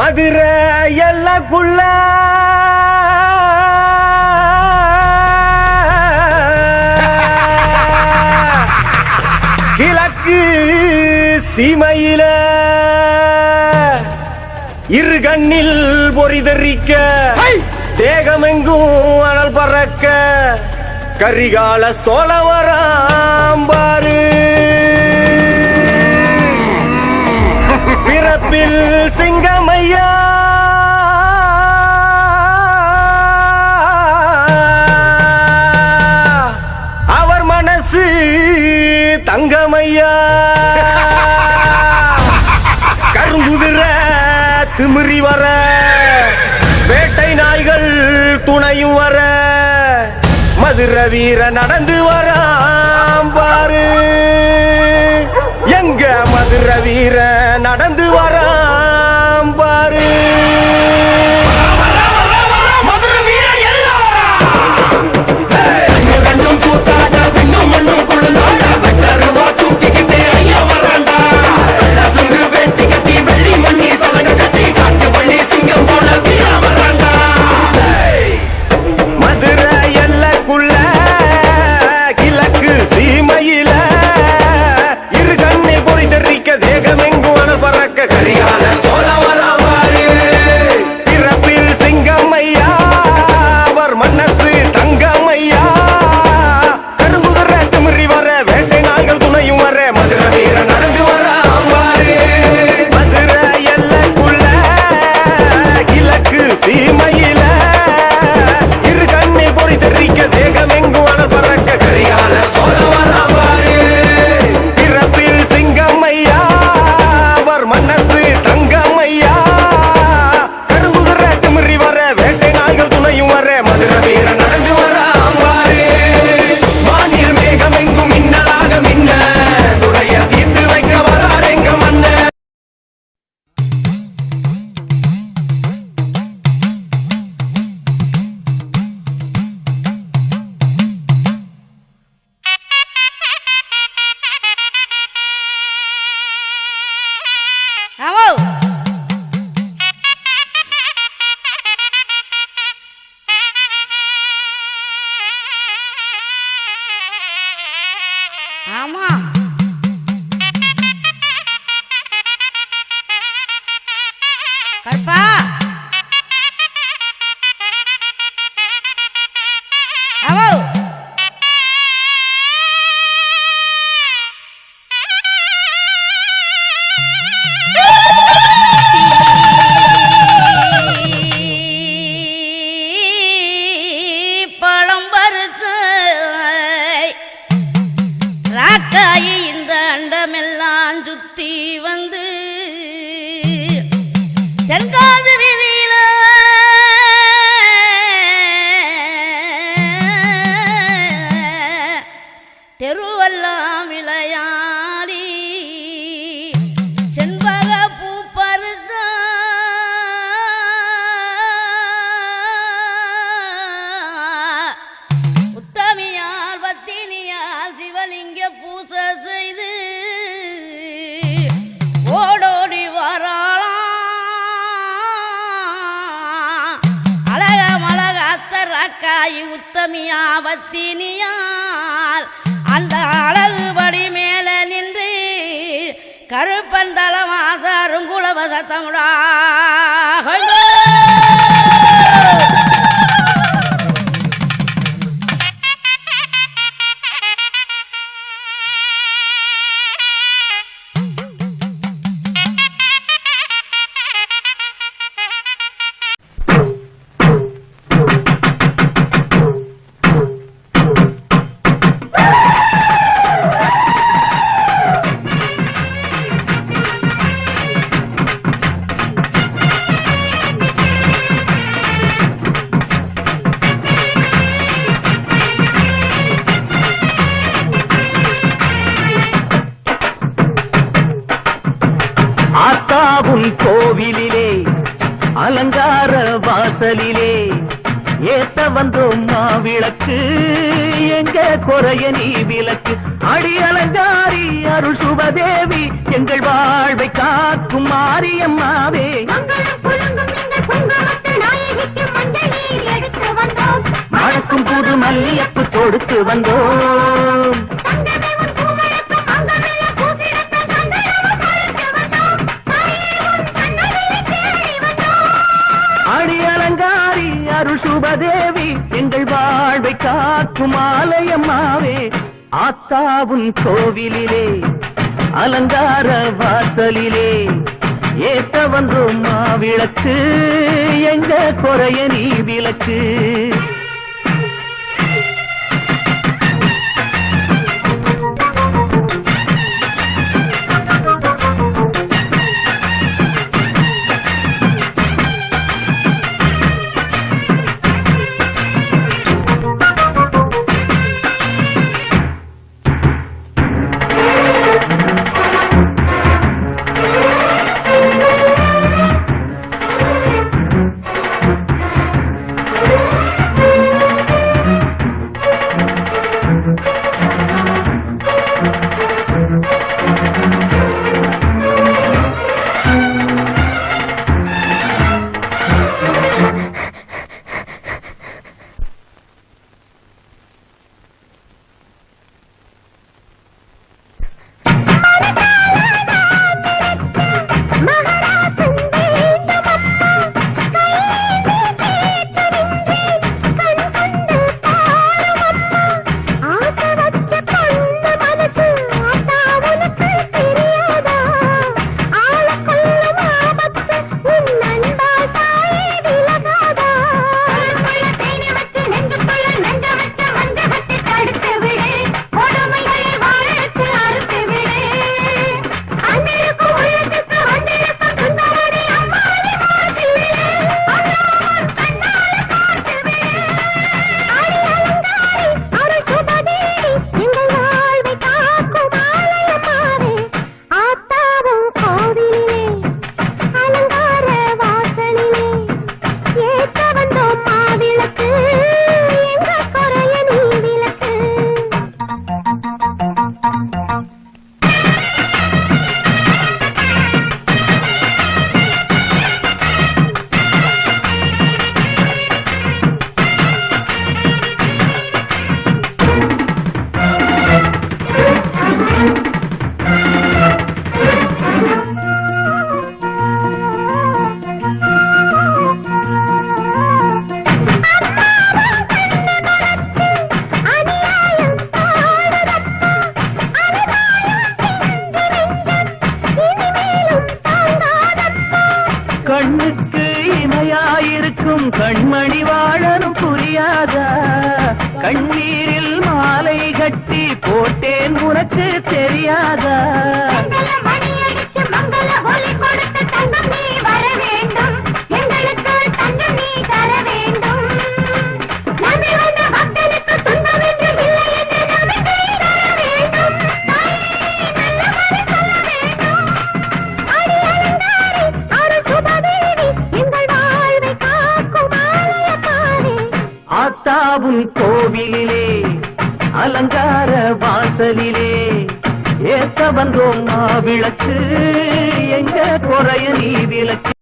மதுரை எல்லக்குள்ள கிழக்கு சீமையில இரு கண்ணில் பொறிதறிக்க தேகமெங்கும் அனல் பறக்க கரிகால சோழவராம்பாரு பிறப்பில் சிங்கமையா அவர் மனசு தங்கமையா கருங்குதிர திமிரி வர வேட்டை நாய்கள் துணையும் வர மதுரை வீர நடந்து வராம் பாரு எங்க மதுரை வீர நடந்து வராம் பாரு ஆமா கற்பா ஆமா இந்த அண்டமெல்லாம் சுத்தி வந்து தென்காசி வீதியில தெருவெல்லாம் விளையாடி செண்பக பூ பருத்த உத்தமியால் பத்தினியால் சிவலிங்க பூசை செய்து ஓடோடி வராளாம் அழக மழக அத்தரக்காய் உத்தமியா பத்தினியால் அந்த அழகுபடி மேல நின்று கருப்பன் தலமாசாருங்குளவ சத்தமுடா கோவிலிலே அலங்கார வாசலிலே ஏத்த வந்தோம் மாவிளக்கு எங்க குறைய நீ விளக்கு அடி அலங்காரி அருள் சுபதேவி எங்கள் வாழ்வை காக்க காக்கும் மாரியம்மாவே மணக்கும் புது மல்லியப்பு கொடுத்து வந்தோம் அடி அலங்காரி அருள் சுபதேவி எங்கள் வாழ்வை காக்கும் ஆலயம்மாவே ஆத்தாவும் கோவிலிலே அலங்கார வாசலிலே ஏத்த வந்தோம் மாவிளக்கு எங்க குறைய நீ விளக்கு கண்ணுக்கு இமையாயிருக்கும் கண்மணி வாழனும் புரியாதா கண்ணீரில் மாலை கட்டி போட்டேன் உனக்கு தெரியாதா ஆத்தாவும் கோவிலிலே அலங்கார வாசலிலே ஏத்த வந்தோம் மாவிளக்கு எங்க குறைய நீ விளக்கு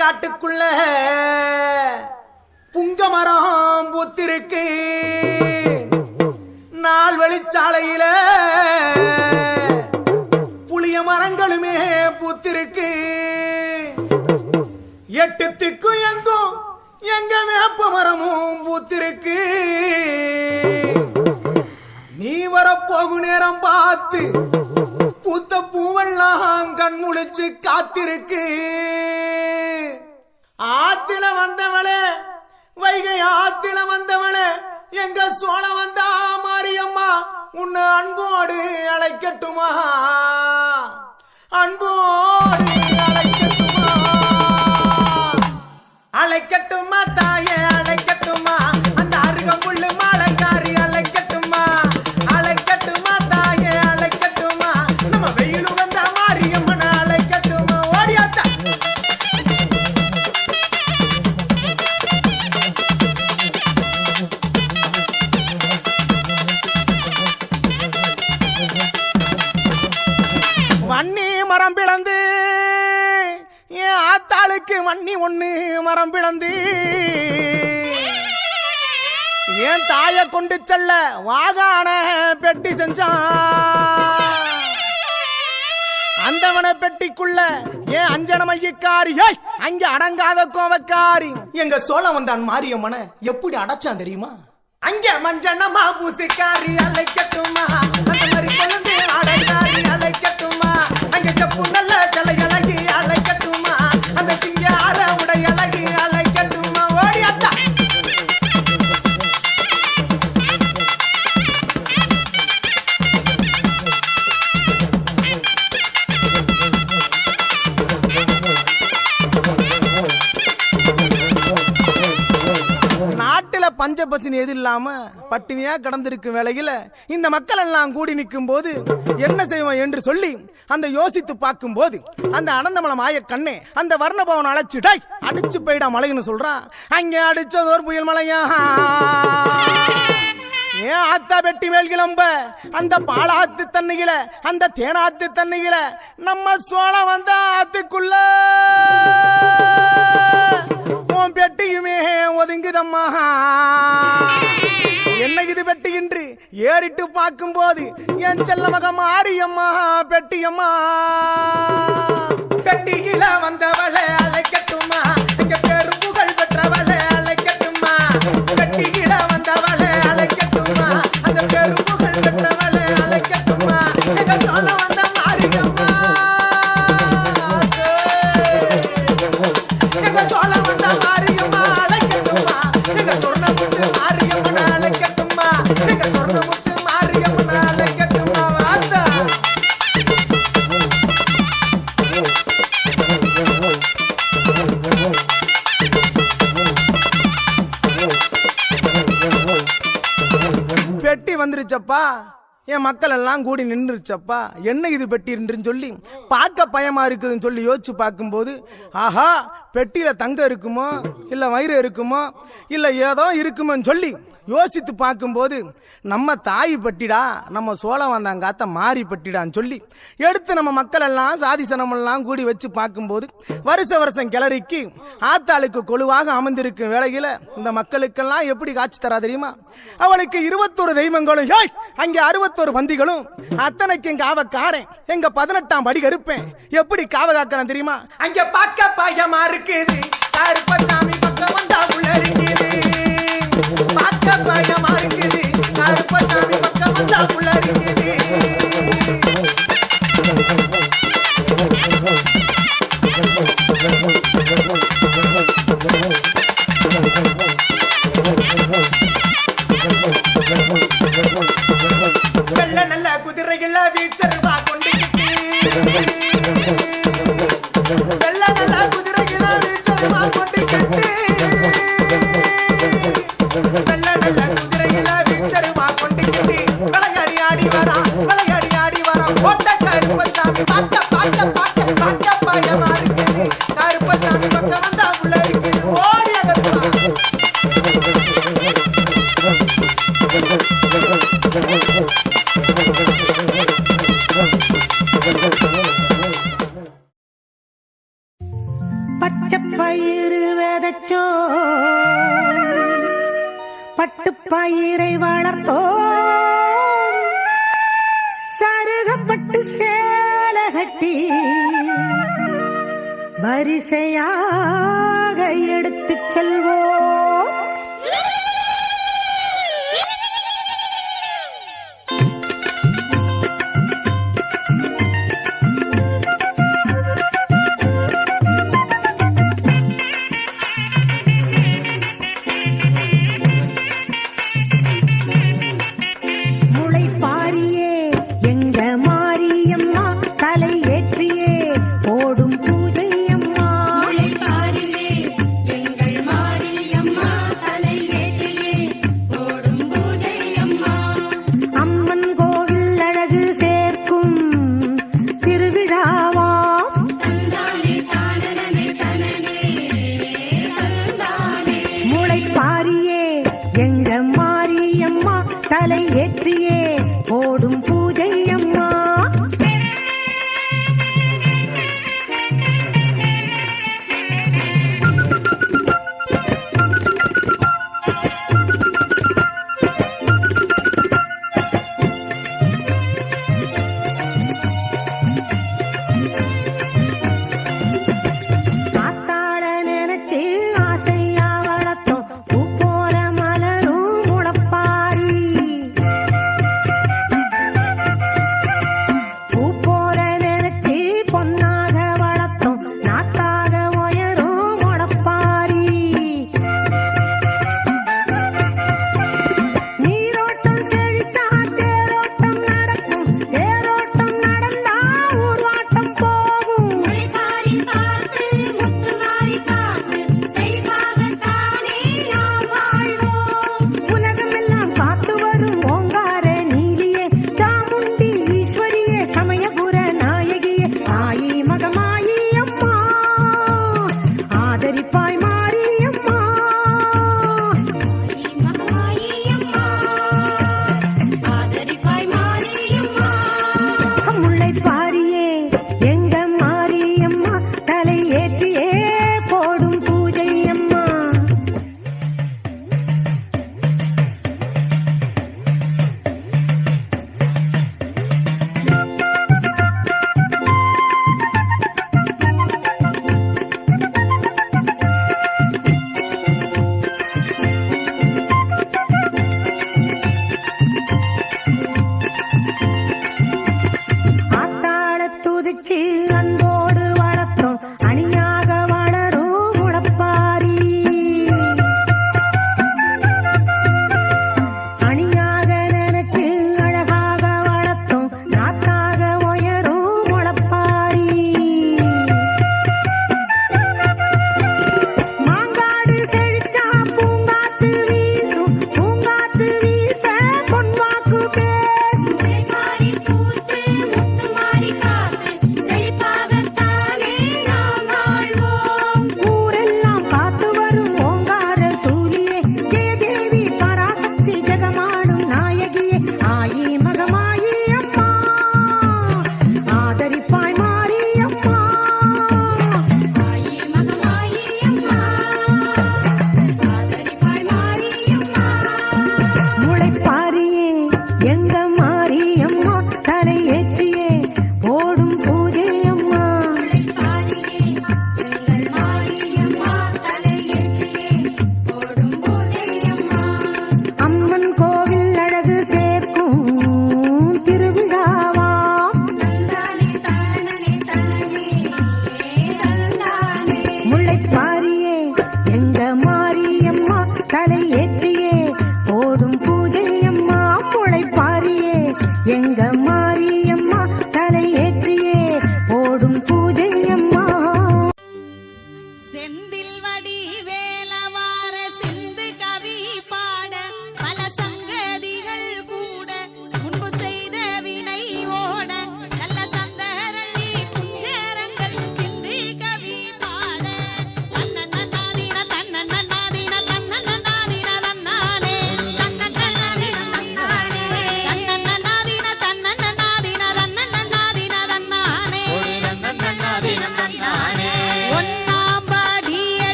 காட்டுக்குள்ள புங்க மரம் பூத்திருக்கு நாள் வெளிச்சாலையில புளிய மரங்களுமே பூத்திருக்கு எட்டு திக்கும் எங்கும் எங்க வேப்ப மரமும் பூத்திருக்கு நீ வரப்போகு நேரம் பார்த்து பூத்த பூவெல்லாம் கண் முழிச்சு காத்திருக்கு ஆத்தில வந்தவளே வைகை ஆத்தில வந்தவளே எங்க சோழ வந்தா மாரியம்மா உன்னை அன்போடு அழைக்கட்டுமா அன்போடு அழைக்கட்டுமா அழைக்கட்டுமா தாயே அழைக்கட்டுமா அந்த அருகம்புல்லு மாலைக்காரி அழைக்கட்டுமா அழைக்கட்டுமா தாயே அழைக்கட்டுமா நம்ம வெயிலு வந்த மாரியம்மனை அழைக்கட்டுமா ஓடியாத்தா வன்னி மரம் பிளந்து என் ஆத்தாளுக்கு வன்னி ஒண்ணு மரம் பிளந்து என் தாய கொண்டு செல்ல வாகான பெட்டி செஞ்சான் அந்தவன பெட்டிக்குள்ள ஏன் அஞ்சன மையக்காரி அங்க அடங்காத கோவக்காரி எங்க சோழ வந்தான் மாரியம்மனை எப்படி அடைச்சான் தெரியுமா அங்க மஞ்சனமா பூசிக்காரி அழைக்கட்டுமா அந்த மாதிரி கொண்டு அடைக்காரி அழைக்கட்டுமா அங்க செப்பு நல்ல தலை அழகி அழைக்கட்டுமா அந்த சிங்கார உடை அழகி அழைக்கட்டுமா ஓடியாத்தா நாட்டுல பஞ்ச பசினி எது இல்லாம பட்டினியா கடந்திருக்கும் வேளையில இந்த மக்கள் எல்லாம் கூடி நிற்கும் போது என்ன செய்வோம் என்று சொல்லி அந்த யோசித்து பார்க்கும் போது அந்த அனந்தமலம் ஆய கண்ணே அந்த வர்ணபவன் அழைச்சிட்டாய் அடிச்சு போயிடா மலைன்னு சொல்றான் அங்க அடிச்சதோர் புயல் மலையா ஏன் ஆத்தா பெட்டி மேல் கிளம்ப அந்த பாலாத்து தண்ணியில அந்த தேனாத்து தண்ணியில நம்ம சோழ வந்த ஆத்துக்குள்ள பெட்டியுமே ஒதுங்குதம்மா என்ன இது பெட்டி என்று ஏறிட்டு பார்க்கும் போது என் செல்ல மக மாரியம்மா பெட்டியம்மா பெட்டியில வந்தவளை அழைக்கட்டுமா இங்க பேரு புகழ் பெற்றவளை அழைக்கட்டுமா பெட்டியில வந்தவளை அழைக்கட்டுமா அந்த பேரு புகழ் பெற்றவளை அழைக்கட்டுமா எங்க சொல்ல வந்த மாரியம்மா எங்க சொல்ல வந்த மாரியம்மா அழைக்கட்டுமா எங்க சொன்ன முத்து மாரியம்மனை அழைக்கட்டுமா எங்க சொன்ன முத்து மாரியம்மனை அழைக்கட்டுமா வாத்தா பெட்டி வந்துருச்சப்பா என் மக்கள் எல்லாம் கூடி நின்றுச்சப்பா என்ன இது பெட்டி என்று சொல்லி பார்க்க பயமா இருக்குதுன்னு சொல்லி யோசிச்சு பார்க்கும்போது ஆஹா பெட்டியில தங்கம் இருக்குமோ இல்ல வயிறு இருக்குமோ இல்ல ஏதோ இருக்குமோன்னு சொல்லி யோசித்து பார்க்கும்போது நம்ம தாய் பட்டிடா நம்ம சோழ வந்தாங்காத்த மாறி பட்டிடான்னு சொல்லி எடுத்து நம்ம மக்கள் எல்லாம் சாதி சனமெல்லாம் கூடி வச்சு பார்க்கும்போது வருஷம் கிளறிக்கு ஆத்தாளுக்கு கொழுவாக அமர்ந்திருக்கும் வேளையில இந்த மக்களுக்கெல்லாம் எப்படி காட்சி தரா தெரியுமா அவளுக்கு 21 தெய்வங்களும் அங்க 61 பந்திகளும் அத்தனைக்கும் காவக்காரன் எங்க 18ஆம் படி கருப்பேன் எப்படி காவ காக்கிறேன் தெரியுமா அங்க பார்க்க பயமா இருக்குது கருப்பசாமி பக்கம் வந்தா உள்ள இருக்குது பார்க்க பயமா இருக்குது கருப்பசாமி பக்கம் வந்தா உள்ள இருக்குது வெள்ள நல்ல குதிரைகள வீச்சருவா கொண்டுக்கிட்டு வெள்ள நல்ல குதிரைகள வீச்சருவா பயிறு விதைச்சோ பட்டு பயிரை வளர்த்தோ சருகப்பட்டு சேல கட்டி வரிசையாக எடுத்துச் செல்வோம். முளைப்பாரியே எங்க மாரியம்மா தலை ஏற்றியே போடும் பூஜை அம்மா. முளைப்பாரியே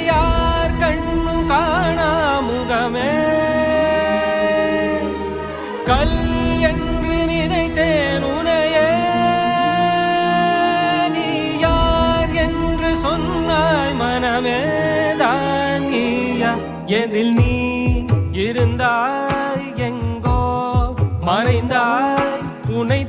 யார் கண்ணும் காணா முகமே கல் என்று நினைத்தேன் உனையே நீ யார் என்று சொன்னாய் மனமே தான் நீயா எதில் நீ இருந்தாய் எங்கோ மறைந்தாய் உனை